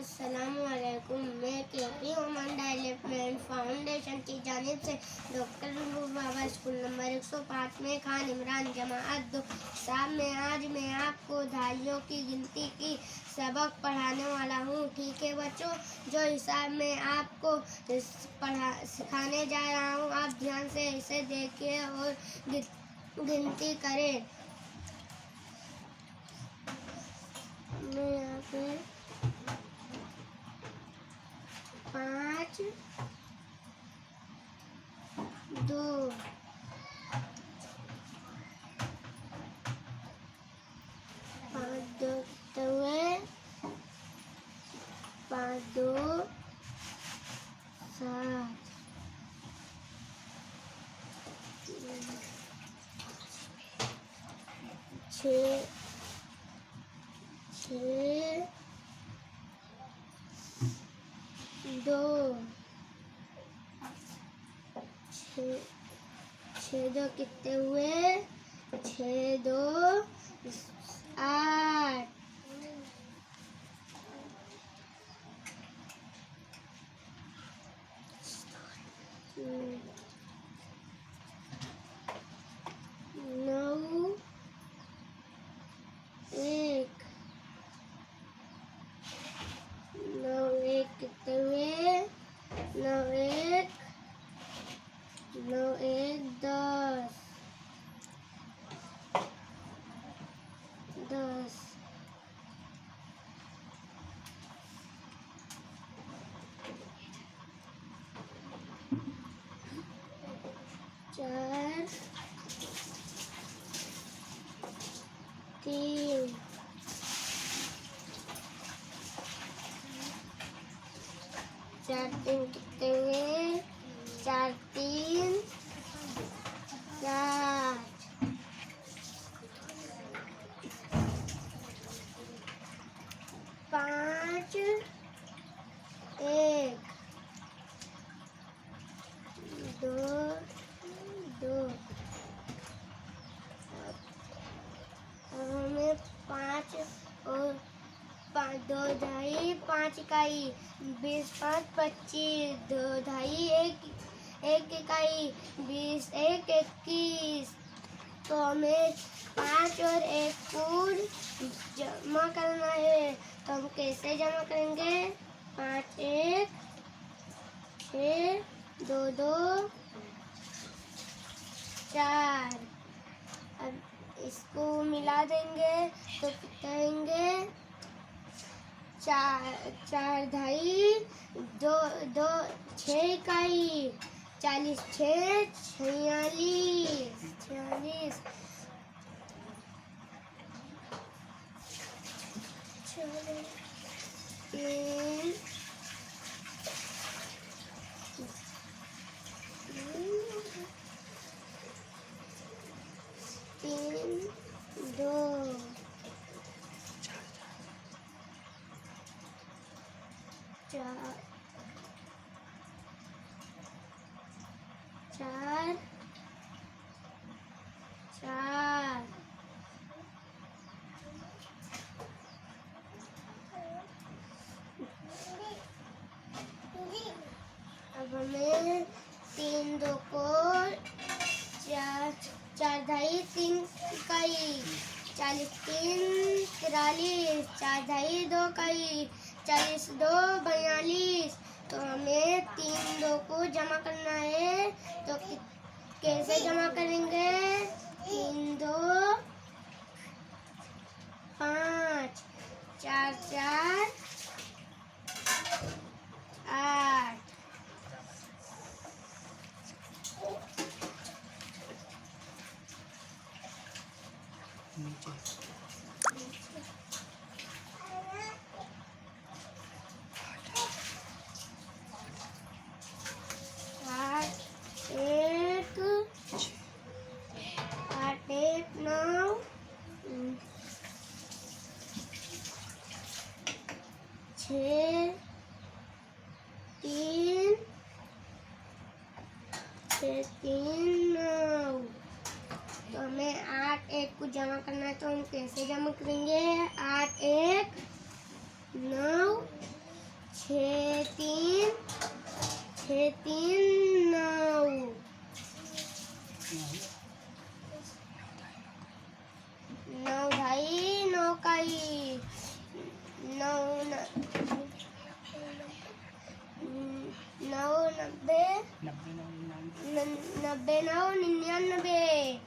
अस्सलामुअलैकुम। मैं KP woman development foundation की जानिब से डॉक्टर बाबा स्कूल नंबर 105 में खान इमरान जमाअत 2 हिसाब में आज मैं आपको दहाइयों की गिनती की सबक पढ़ाने वाला हूँ। ठीक है बच्चों, जो हिसाब मैं आपको सिखाने जा रहा हूँ आप ध्यान से इसे देखिए और गिनती करें। मैं यहाँ पे 5 2 5 2 5 2 7 6 2 6 2 कितने हुए? 6 2 8 9 1 कितने हुए? 9 1 10 4 3 4 3 कितने हुए? 4 3 7 5 1 2 2 हमें 5 और 5 2 ढाई 5 इकाई 20 5 25 2 ढाई 1 इकाई 20 1 21। तो हमें 5 और 1 को जमा करना है, तो हम कैसे जमा करेंगे? 5 1 6 2 2 4। अब इसको मिला देंगे तो कितने आएंगे? 4 ढाई 2 6 इकाई 40 6 46 3 2 4 अब हमें 3 2 को 4 ढाई 3 इकाई 40 3 43 4 ढाई 2 इकाई 40 2 42। तो हमें 3 2 को जमा करना है, तो कैसे जमा करेंगे? 3 2 5 4 4 8 8 9 6 3 9। तो हमें 8 1 को जमा करना है, तो हम कैसे जमा करेंगे? 8 1 9 छः तीन 9 9 ढाई 9 काई 9 90 90 9 99